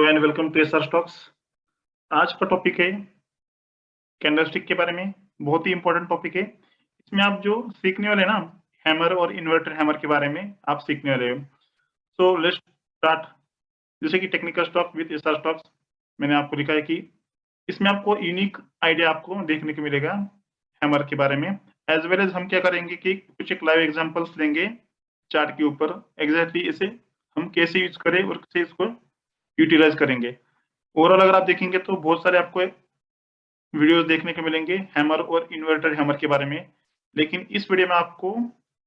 And welcome to SR stocks. आज का topic है कैंडलस्टिक के बारे में। बहुत ही इंपॉर्टेंट टॉपिक है। इसमें आप जो सीखने वाले ना, हैमर और इन्वर्टर हैमर के बारे में आप सीखने वाले हो। So let's start. जैसे कि technical stock with SR stocks, मैंने आपको लिखा है कि इसमें आपको यूनिक आइडिया आपको देखने को मिलेगा हैमर के बारे में। एज वेल एज हम क्या करेंगे कि कुछ एक लाइव एग्जांपल्स लेंगे चार्ट के ऊपर, एग्जैक्टली इसे हम कैसे यूज करें और कैसे इसको यूटिलाइज करेंगे। ओवरऑल अगर आप देखेंगे तो बहुत सारे आपको वीडियोस देखने को मिलेंगे हैमर और इन्वर्टर हैमर के बारे में, लेकिन इस वीडियो में आपको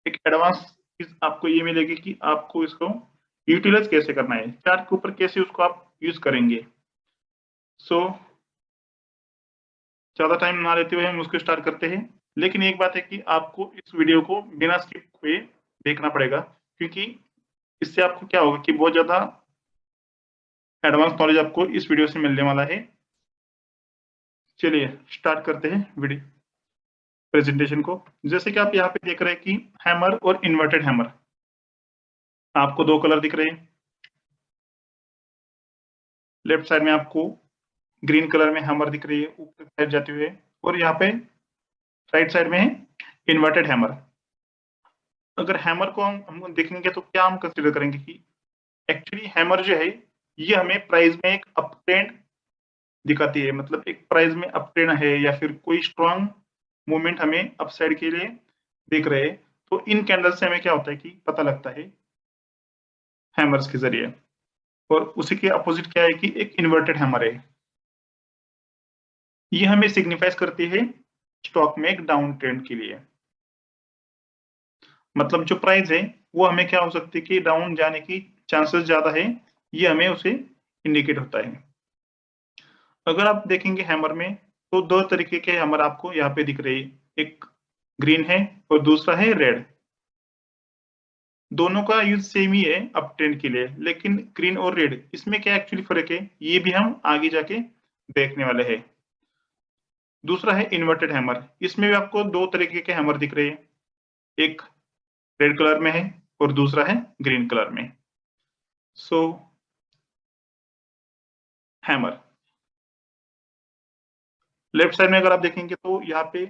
एक एडवांस चीज आपको ये मिलेगी कि आपको इसको यूटिलाइज कैसे करना है, चार्ट के ऊपर कैसे उसको आप यूज करेंगे। सो ज्यादा टाइम ना लेते हुए हम उसको स्टार्ट करते हैं। लेकिन एक बात है कि आपको इस वीडियो को बिना स्किप हुए देखना पड़ेगा, क्योंकि इससे आपको क्या होगा कि बहुत ज्यादा एडवांस नॉलेज आपको इस वीडियो से मिलने वाला है। चलिए स्टार्ट करते हैं वीडियो प्रेजेंटेशन को। जैसे कि आप यहाँ पे देख रहे हैं कि हैमर और इन्वर्टेड हैमर, आपको दो कलर दिख रहे हैं। लेफ्ट साइड में आपको ग्रीन कलर में हैमर दिख रही है ऊपर साइड जाते हुए, और यहाँ पे राइट साइड में है इन्वर्टेड हैमर। अगर हैमर को हम देखेंगे तो क्या हम कंसिडर करेंगे कि एक्चुअली हैमर जो है ये हमें प्राइस में एक अप ट्रेंड दिखाती है, मतलब एक प्राइस में अप ट्रेंड है या फिर कोई स्ट्रॉन्ग मूवमेंट हमें अपसाइड के लिए दिख रहे हैं। तो इन कैंडल से हमें क्या होता है कि पता लगता है हैमर्स के जरिए। और उसी के अपोजिट क्या है कि एक इन्वर्टेड हैमर है, ये हमें सिग्निफाइज करती है स्टॉक में एक डाउन ट्रेंड के लिए। मतलब जो प्राइस है वो हमें क्या हो सकती है कि डाउन जाने की चांसेस ज्यादा है, ये हमें उसे इंडिकेट होता है। अगर आप देखेंगे हैमर में तो दो तरीके के हैमर आपको यहाँ पे दिख रहे हैं, एक ग्रीन है और दूसरा है रेड। दोनों का यूज सेम ही है अप ट्रेंड के लिए, लेकिन ग्रीन और रेड इसमें क्या एक्चुअली फर्क है ये भी हम आगे जाके देखने वाले हैं। दूसरा है इन्वर्टेड हैमर, इसमें भी आपको दो तरीके के हैमर दिख रहे हैं, एक रेड कलर में है और दूसरा है ग्रीन कलर में। सो हैमर लेफ्ट साइड में अगर आप देखेंगे तो यहाँ पे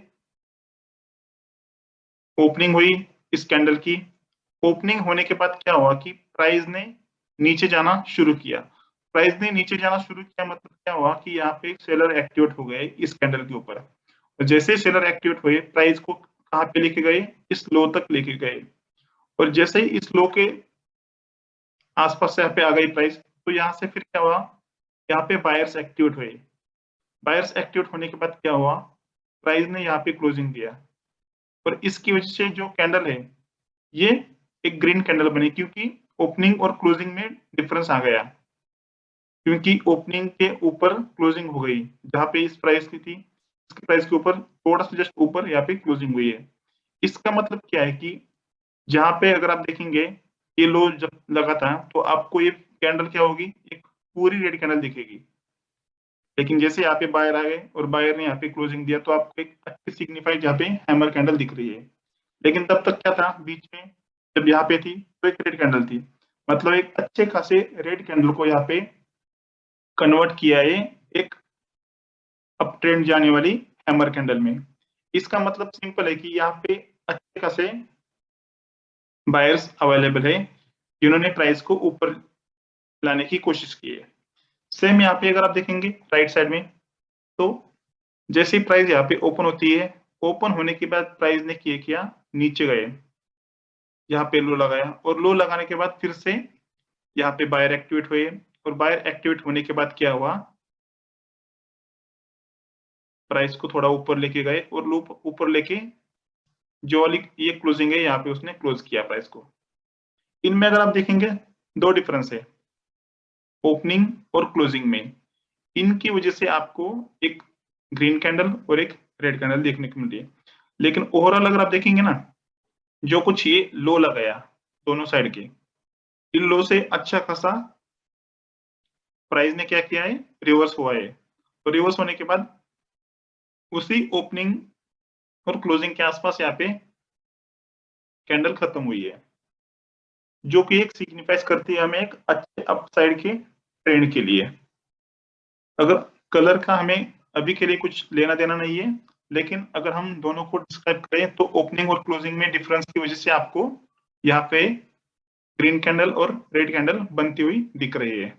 ओपनिंग हुई इस कैंडल की। ओपनिंग होने के बाद क्या हुआ कि प्राइस ने नीचे जाना शुरू किया। प्राइस ने नीचे जाना शुरू किया मतलब क्या हुआ कि यहाँ पे सेलर एक्टिवेट हो गए इस कैंडल के ऊपर। और जैसे सेलर एक्टिवेट हुए प्राइस को कहाँ पे लेके गए, इस लो तक लेके गए। और जैसे ही इस लो के आसपास से यहाँ पे आ गई प्राइस, तो यहाँ से फिर क्या हुआ, यहाँ पे बायर्स एक्टिवेट हुए। बायर्स एक्टिवेट होने के बाद क्या हुआ, प्राइस ने यहाँ पे क्लोजिंग दिया और इसकी वजह से जो कैंडल है ये एक ग्रीन कैंडल बनी, क्योंकि ओपनिंग और क्लोजिंग में डिफरेंस आ गया। क्योंकि ओपनिंग के ऊपर क्लोजिंग हो गई, जहां पे इस प्राइस की थी इसके प्राइस के ऊपर थोड़ा सा जस्ट ऊपर यहाँ पे क्लोजिंग हुई है। इसका मतलब क्या है कि जहां पे अगर आप देखेंगे ये लो जब लगा था तो आपको ये कैंडल क्या होगी, एक पूरी रेड कैंडल दिखेगी। लेकिन जैसे यहाँ पे बायर आ गए और बायर ने यहाँ पे क्लोजिंग दिया तो आपको एक अच्छी सिग्निफाइड यहाँ पे हैमर कैंडल दिख रही है। लेकिन तब तक क्या था बीच में, जब यहाँ पे थी तो एक रेड कैंडल थी, मतलब एक अच्छे खासे रेड कैंडल को यहाँ पे कन्वर्ट किया है एक अप ट्रेंड जाने वाली हैमर कैंडल में। इसका मतलब सिंपल है कि यहाँ पे अच्छे खासे बायर्स अवेलेबल है जिन्होंने प्राइस को ऊपर लाने की कोशिश की है। सेम यहाँ पे अगर आप देखेंगे राइट साइड में, तो जैसे ही प्राइस यहाँ पे ओपन होती है, ओपन होने के बाद प्राइस ने किया नीचे गए, यहाँ पे लो लगाया और लो लगाने के बाद फिर से यहाँ पे बायर एक्टिवेट हुए। और बायर एक्टिवेट होने के बाद क्या हुआ, प्राइस को थोड़ा ऊपर लेके गए और लो ऊपर लेके जो वाली ये क्लोजिंग है यहाँ पे उसने क्लोज किया प्राइस को। इनमें अगर आप देखेंगे दो डिफरेंस है ओपनिंग और क्लोजिंग में। इनकी वजह से आपको एक ग्रीन कैंडल और एक रेड कैंडल देखने को मिली है। लेकिन ओवरऑल अगर आप देखेंगे ना, जो कुछ ये लो लगाया दोनों साइड के, इन लो से अच्छा खासा प्राइस ने क्या किया है, रिवर्स हुआ है। तो रिवर्स होने के बाद उसी ओपनिंग और क्लोजिंग के आसपास यहाँ पे कैंडल खत्म हुई है, जो कि एक सिग्निफाइज करती है हमें एक अच्छे अपसाइड के ट्रेंड के लिए। अगर कलर का हमें अभी के लिए कुछ लेना देना नहीं है, लेकिन अगर हम दोनों को डिस्क्राइब करें तो ओपनिंग और क्लोजिंग में डिफरेंस की वजह से आपको यहाँ पे ग्रीन कैंडल और रेड कैंडल बनती हुई दिख रही है।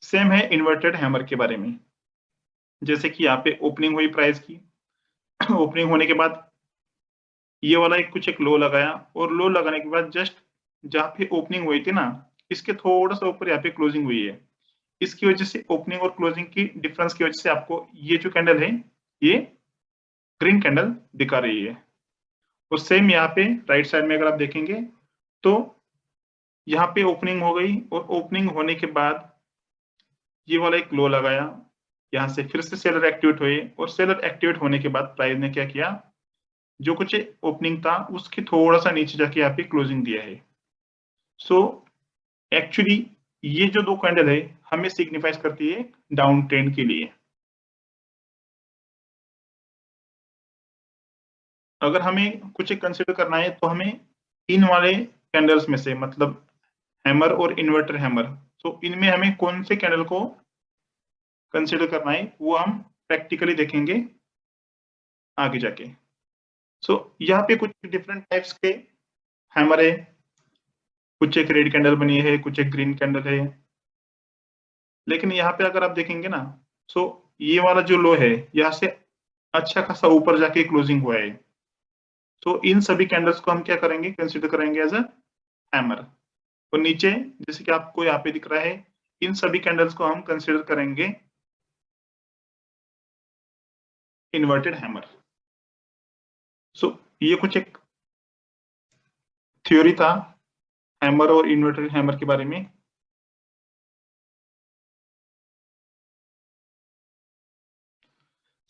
सेम है इन्वर्टेड हैमर के बारे में। जैसे कि यहाँ पे ओपनिंग हुई प्राइस की, ओपनिंग होने के बाद ये वाला एक लो लगाया, और लो लगाने के बाद जस्ट जहाँ पे ओपनिंग हुई थी ना, इसके थोड़ा सा ऊपर यहाँ पे क्लोजिंग हुई है। इसकी वजह से ओपनिंग और क्लोजिंग की डिफरेंस की वजह से आपको ये जो कैंडल है ये ग्रीन कैंडल दिखा रही है। और सेम यहाँ पे राइट साइड में अगर आप देखेंगे तो यहाँ पे ओपनिंग हो गई, और ओपनिंग होने के बाद ये वाला एक लो लगाया, यहाँ से फिर से सेलर एक्टिवेट हुए, और सेलर एक्टिवेट होने के बाद प्राइस ने क्या किया, जो कुछ ओपनिंग था उसके थोड़ा सा नीचे जाके यहाँ पे क्लोजिंग दिया है। सो एक्चुअली ये जो दो कैंडल है हमें सिग्निफाइज करती है डाउन ट्रेंड के लिए। अगर हमें कुछ कंसिडर करना है तो हमें इन वाले कैंडल्स में से, मतलब हैमर और इन्वर्टर हैमर, तो इनमें हमें कौन से कैंडल को कंसिडर करना है वो हम प्रैक्टिकली देखेंगे आगे जाके। सो यहाँ पे कुछ डिफरेंट टाइप्स के हैमर है, कुछ एक रेड कैंडल बनी है, कुछ एक ग्रीन कैंडल है। लेकिन यहाँ पे अगर आप देखेंगे ना, सो ये वाला जो लो है यहाँ से अच्छा खासा ऊपर जाके क्लोजिंग हुआ है। तो इन सभी कैंडल्स को हम क्या करेंगे, कंसिडर करेंगे एज अ हैमर। और नीचे जैसे कि आपको यहाँ पे दिख रहा है, इन सभी कैंडल्स को हम कंसिडर करेंगे इन्वर्टेड हैमर। सो ये कुछ एक थ्योरी था हैमर और इन्वर्टेड हैमर के बारे में।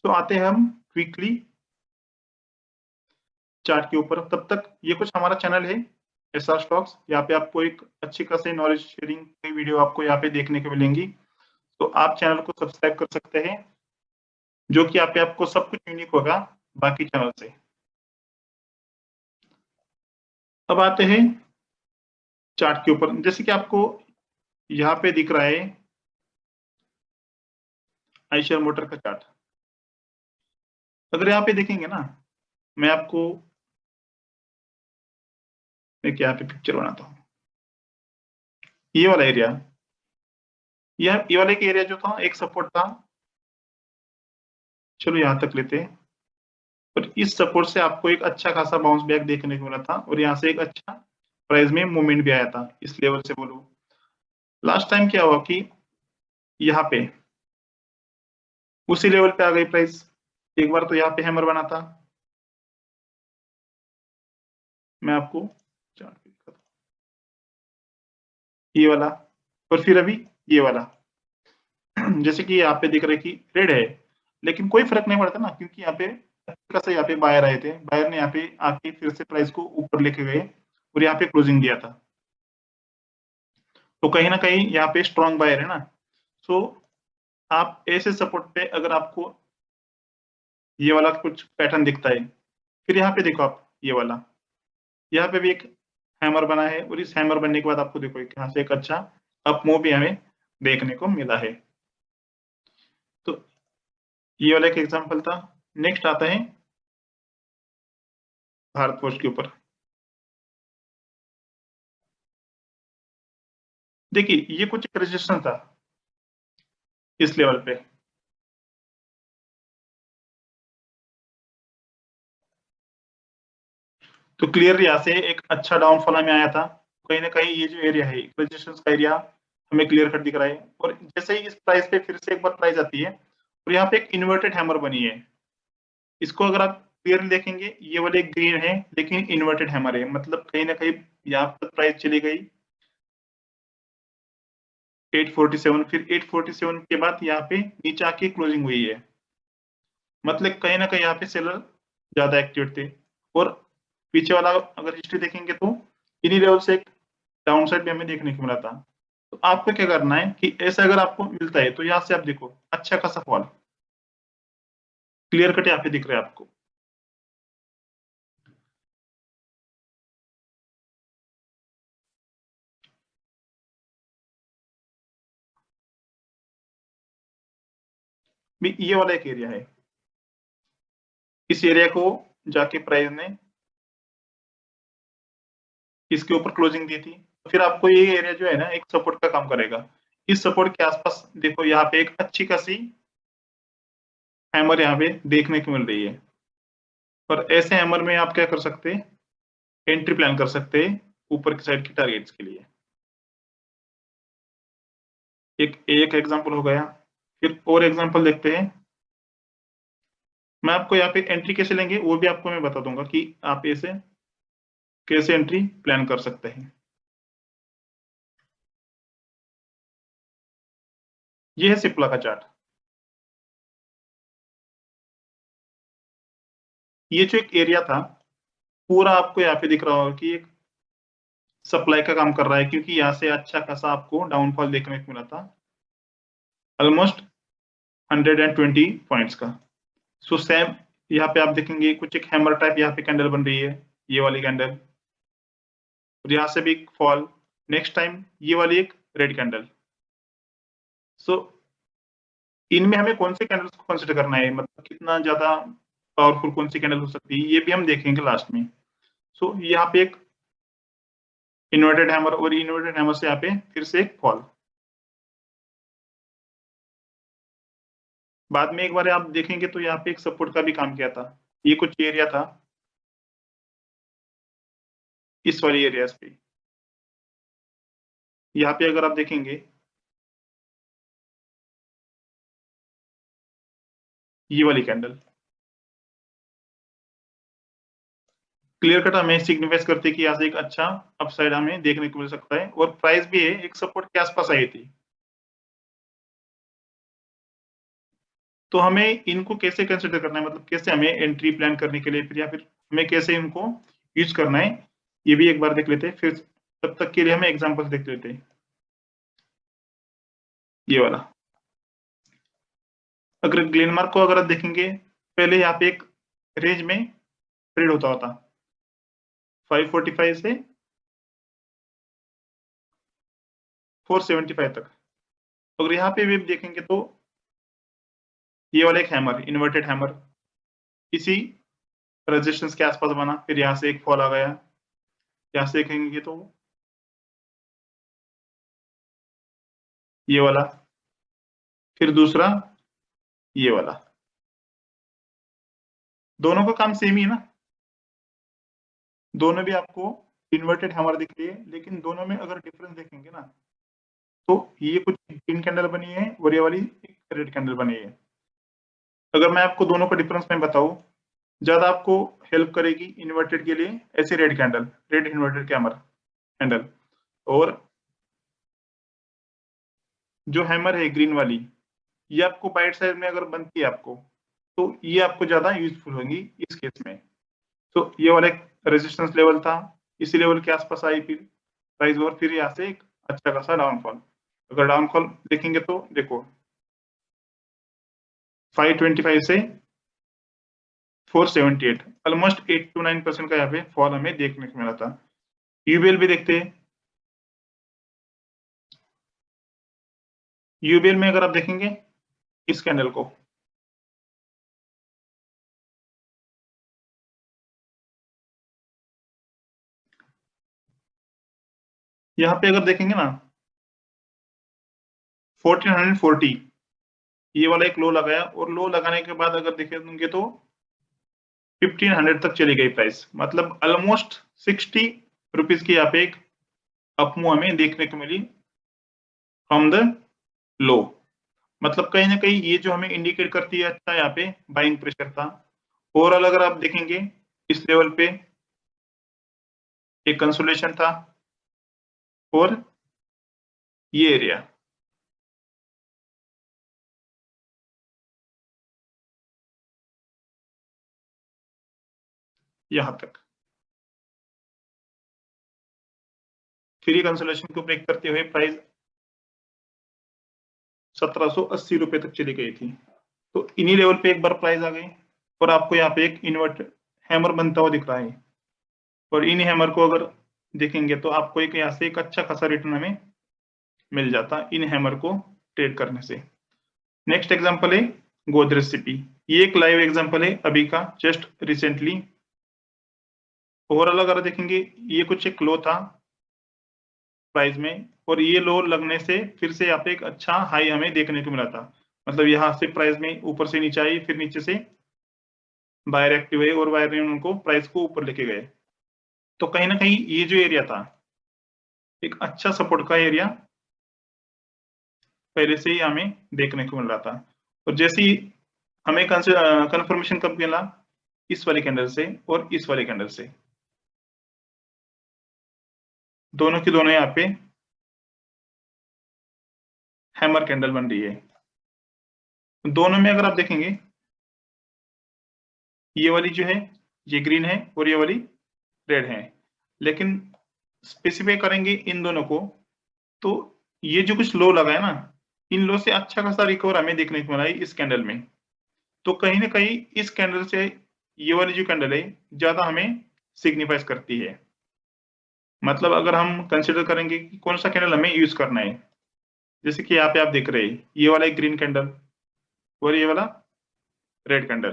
तो आते हैं हम क्विकली चार्ट के ऊपर। तब तक ये कुछ हमारा चैनल है एसआर स्टॉक्स, यहाँ पे आपको एक अच्छी खासी नॉलेज शेयरिंग की वीडियो आपको यहाँ पे देखने को मिलेंगी। तो आप चैनल को सब्सक्राइब कर सकते हैं, जो कि यहाँ पे आपको सब कुछ यूनिक होगा बाकी चैनल से। अब आते हैं चार्ट के ऊपर। जैसे कि आपको यहाँ पे दिख रहा है आइशर मोटर का चार्ट। अगर यहाँ पे देखेंगे ना, मैं आपको एक यहाँ पे पिक्चर बनाता हूँ। ये वाला एरिया, ये वाला एक एरिया जो था एक सपोर्ट था, चलो यहाँ तक लेते हैं। और इस सपोर्ट से आपको एक अच्छा खासा बाउंस बैक देखने को मिला था, और यहाँ से एक अच्छा प्राइस में मूवमेंट भी आया था इस लेवल से बोलो। लास्ट टाइम क्या हुआ कि यहाँ पे उसी लेवल पे आ गई प्राइस। एक बार तो यहाँ पे हैमर बना था, मैं आपको चार्ट पे दिखाता हूँ, ये वाला, और फिर अभी ये वाला। जैसे कि यहाँ पे दिख रहा है कि रेड है, लेकिन कोई फर्क नहीं पड़ता ना, क्योंकि यहाँ पे अच्छा से यहाँ पे बायर आए थे, बायर ने यहाँ पे आके फिर से प्राइस को ऊपर लेके गए और यहाँ पे क्लोजिंग दिया था। तो कहीं ना कहीं यहाँ पे स्ट्रॉन्ग बायर है ना। सो आप ऐसे सपोर्ट पे अगर आपको ये वाला कुछ पैटर्न दिखता है, फिर यहाँ पे देखो आप ये वाला, यहाँ पे भी एक हैमर बना है, और इस हैमर बनने के बाद आपको देखो यहाँ से एक अच्छा अप मूव भी हमें देखने को मिला है। तो ये वाला एक एग्जांपल था। नेक्स्ट आता है भारत फोर्ज के ऊपर। देखिए ये कुछ एक रजिस्टेंस था इस लेवल पे, तो क्लियरली यहाँ से एक अच्छा डाउनफॉल हमें आया था। कहीं ना कहीं ये जो एरिया है रजिस्टेंस का एरिया हमें क्लियर कट दिख रहा है। और जैसे ही इस प्राइस पे फिर से एक बार प्राइस आती है, और यहाँ पे एक इन्वर्टेड हैमर बनी है। इसको अगर आप क्लियरली देखेंगे, ये वाले ग्रीन है लेकिन इन्वर्टेड हैमर है, मतलब कहीं ना कहीं यहाँ पर प्राइस चली गई 847, फिर 847 के बाद यहाँ पे नीचे आके क्लोजिंग हुई है। मतलब कहीं ना कहीं यहाँ पे सेलर ज्यादा एक्टिव थे। और पीछे वाला अगर हिस्ट्री देखेंगे तो इन्हीं लेवल से एक डाउन साइड भी हमें देखने को मिला था। तो आपको क्या करना है कि ऐसा अगर आपको मिलता है तो यहाँ से आप देखो अच्छा खासा फॉल क्लियर कट यहाँ पे दिख रहा है आपको। भी ये वाला एक एरिया है, इस एरिया को जाके प्राइस ने इसके ऊपर क्लोजिंग दी थी, तो फिर आपको ये एरिया जो है ना एक सपोर्ट का काम करेगा। इस सपोर्ट के आसपास देखो यहाँ पे एक अच्छी खासी हैमर यहाँ पे देखने को मिल रही है, और ऐसे हैमर में आप क्या कर सकते हैं, एंट्री प्लान कर सकते हैं ऊपर की साइड के टारगेट्स के लिए। एक एक एग्जांपल हो गया, फिर और एग्जांपल देखते हैं। मैं आपको यहाँ पे एंट्री कैसे लेंगे वो भी आपको मैं बता दूंगा कि आप ऐसे कैसे एंट्री प्लान कर सकते हैं। ये है सिप्ला का चार्ट। ये जो एक एरिया था पूरा आपको यहाँ पे दिख रहा होगा कि एक सप्लाई का काम कर रहा है, क्योंकि यहाँ से अच्छा खासा आपको डाउनफॉल देखने को मिला था, ऑलमोस्ट 120 पॉइंट्स का। सो सेम यहाँ पे आप देखेंगे कुछ एक हैमर टाइप यहाँ पे कैंडल बन रही है, ये वाली कैंडल, और यहाँ से भी फॉल, नेक्स्ट टाइम ये वाली एक रेड कैंडल। सो इनमें हमें कौन से कैंडल्स को कंसिडर करना है, मतलब कितना ज्यादा पावरफुल कौन सी कैंडल हो सकती है, ये भी हम देखेंगे लास्ट में। सो यहाँ पे एक इन्वर्टेड हैमर, और इन्वर्टेड हैमर से यहाँ पे फिर से एक फॉल। बाद में एक बार आप देखेंगे तो यहाँ पे एक सपोर्ट का भी काम किया था, ये कुछ एरिया था इस वाली एरियाज पे। यहाँ पे अगर आप देखेंगे ये वाली कैंडल क्लियर कट हमें सिग्निफाइज करती है कि यहाँ से एक अच्छा अपसाइड हमें देखने को मिल सकता है, और प्राइस भी है एक सपोर्ट के आसपास आई थी। तो हमें इनको कैसे कंसिडर करना है, मतलब कैसे हमें एंट्री प्लान करने के लिए फिर, या फिर हमें कैसे इनको यूज करना है, ये भी एक बार देख लेते हैं। फिर तब तक के लिए हमें एग्जांपल देख लेते हैं। ये वाला अगर ग्लेनमार्क को अगर आप देखेंगे, पहले यहाँ पे एक रेंज में ट्रेड होता होता 545 से 475 तक। अगर यहाँ पे भी देखेंगे तो ये वाला एक हैमर, इन्वर्टेड हैमर, इसी रेजिस्टेंस के आसपास बना, फिर यहाँ से एक फॉल आ गया। यहाँ से देखेंगे तो ये वाला, फिर दूसरा ये वाला, दोनों का काम सेम ही है ना, दोनों भी आपको इन्वर्टेड हैमर दिख रही है, लेकिन दोनों में अगर डिफरेंस देखेंगे ना तो ये कुछ ग्रीन कैंडल बनी है और ये वाली एक रेड कैंडल बनी है। अगर मैं आपको दोनों का डिफरेंस में बताऊं, ज्यादा आपको हेल्प करेगी इन्वर्टेड के लिए ऐसे रेड कैंडल, रेड इन्वर्टेड कैमर कैंडल, और जो हैमर है ग्रीन वाली, ये आपको बाइट साइड में अगर बनती है आपको, तो ये आपको ज्यादा यूजफुल होगी इस केस में। तो ये वाला एक रेजिस्टेंस लेवल था, इसी लेवल के आसपास आई फिर प्राइस, और फिर यहाँ से एक अच्छा खासा डाउनफॉल। अगर डाउनफॉल देखेंगे तो देखो 525 से 478, ऑलमोस्ट 8 to 9% का यहाँ पे फॉल हमें देखने को मिला था। यूबीएल भी देखते हैं। यूबीएल में अगर आप देखेंगे इस कैंडल को, यहाँ पे अगर देखेंगे ना 1440, ये वाला एक लो लगाया, और लो लगाने के बाद अगर देखेंगे तो 1500 तक चली गई प्राइस, मतलब ऑलमोस्ट 60 रुपीज की यहाँ पे एक अपमूव हमें देखने को मिली फ्रॉम द लो। मतलब कहीं ना कहीं ये जो हमें इंडिकेट करती है अच्छा यहाँ पे बाइंग प्रेशर था। ओवरऑल अगर आप देखेंगे इस लेवल पे एक कंसोलेशन था, और ये एरिया यहां तक, फिर ये कंसोलेशन को ब्रेक करते हुए प्राइस 1780 रुपए तक चली गई थी। तो इन्हीं लेवल पे एक बार प्राइस आ गई, और आपको यहाँ पे एक इन्वर्ट हैमर बनता हुआ दिख रहा है, और इन हैमर को अगर देखेंगे तो आपको एक यहाँ से एक अच्छा खासा रिटर्न हमें मिल जाता इन हैमर को ट्रेड करने से। नेक्स्ट एग्जांपल है गोदरेज सीपी। ये एक लाइव एग्जांपल है अभी का, जस्ट रिसेंटली। ओवरऑल अगर देखेंगे ये कुछ एक लो था प्राइस में, और ये लो लगने से फिर से यहाँ पे एक अच्छा हाई हमें देखने को मिला था। मतलब यहाँ से प्राइस में ऊपर से नीचे आई, फिर नीचे से बायर एक्टिव है और बायर ने उनको प्राइस को ऊपर लेके गए। तो कहीं ना कहीं ये जो एरिया था एक अच्छा सपोर्ट का एरिया पहले से ही हमें देखने को मिल रहा था। और जैसे ही हमें कंफर्मेशन कब मिला, इस वाले कैंडल से और इस वाले कैंडल से, दोनों की दोनों यहाँ पे हैमर कैंडल बन रही है। दोनों में अगर आप देखेंगे ये वाली जो है ये ग्रीन है और ये वाली रेड है, लेकिन स्पेसिफाई करेंगे इन दोनों को तो ये जो कुछ लो लगा है ना, इन लो से अच्छा खासा रिकवर हमें देखने को मिला है इस कैंडल में। तो कहीं ना कहीं इस कैंडल से ये वाली जो कैंडल है ज्यादा हमें सिग्निफाइज करती है। मतलब अगर हम कंसिडर करेंगे कि कौन सा कैंडल हमें यूज करना है, जैसे कि यहाँ पे आप देख रहे हैं ये वाला एक ग्रीन कैंडल और ये वाला रेड कैंडल।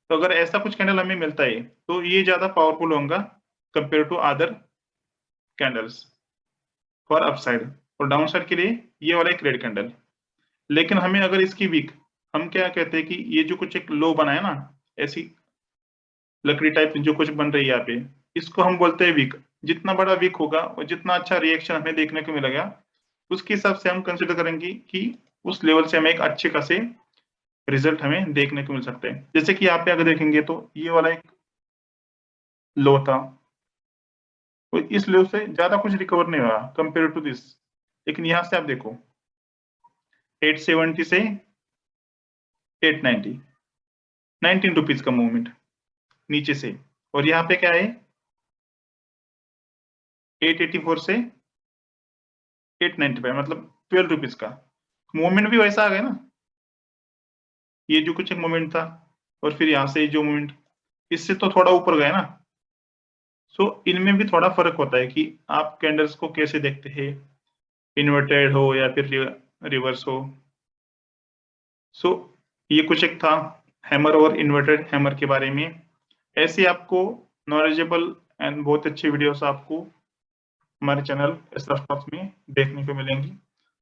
तो अगर ऐसा कुछ कैंडल हमें मिलता है तो ये ज्यादा पावरफुल होगा compare to other candles for upside. और डाउन साइड के लिए ये वाला एक रेड कैंडल। लेकिन हमें अगर इसकी वीक, हम क्या कहते हैं कि ये जो कुछ एक लो बना है ना, ऐसी लकड़ी टाइप जो कुछ बन रही है यहाँ पे, इसको हम बोलते हैं वीक। जितना बड़ा वीक होगा और जितना अच्छा रिएक्शन हमें देखने को मिलेगा, उसके हिसाब से हम कंसिडर करेंगे कि उस लेवल से हमें एक अच्छे खासे रिजल्ट हमें देखने को मिल सकते हैं। जैसे कि यहाँ पे अगर देखेंगे तो ये वाला एक लो था, तो इस लो से ज्यादा कुछ रिकवर नहीं हुआ कंपेयर टू दिस। लेकिन यहाँ से आप देखो 870 से 890, 19 रुपीज का मूवमेंट नीचे से। और यहाँ पे क्या है 884 से 895, मतलब 12 रुपीज का मूवमेंट भी वैसा आ गया ना। ये जो कुछ एक मूवमेंट था और फिर यहाँ से जो मूवमेंट, इससे तो थोड़ा ऊपर गया ना। सो इनमें भी थोड़ा फर्क होता है कि आप कैंडल्स को कैसे देखते हैं, इन्वर्टेड हो या फिर रिवर्स हो। सो ये कुछ एक था हैमर और इन्वर्टेड हैमर के बारे में। ऐसे आपको नॉलेजेबल एंड बहुत अच्छी वीडियोस आपको हमारे चैनल स्टॉक्स में देखने को मिलेंगी।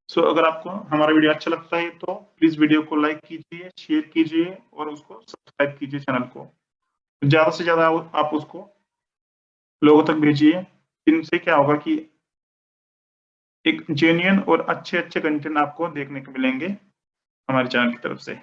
सो अगर आपको हमारा वीडियो अच्छा लगता है तो प्लीज वीडियो को लाइक कीजिए, शेयर कीजिए और उसको सब्सक्राइब कीजिए चैनल को। ज्यादा से ज्यादा आप उसको लोगों तक भेजिए। इनसे क्या होगा कि एक जेन्युइन और अच्छे अच्छे कंटेंट आपको देखने को मिलेंगे हमारे चैनल की तरफ से।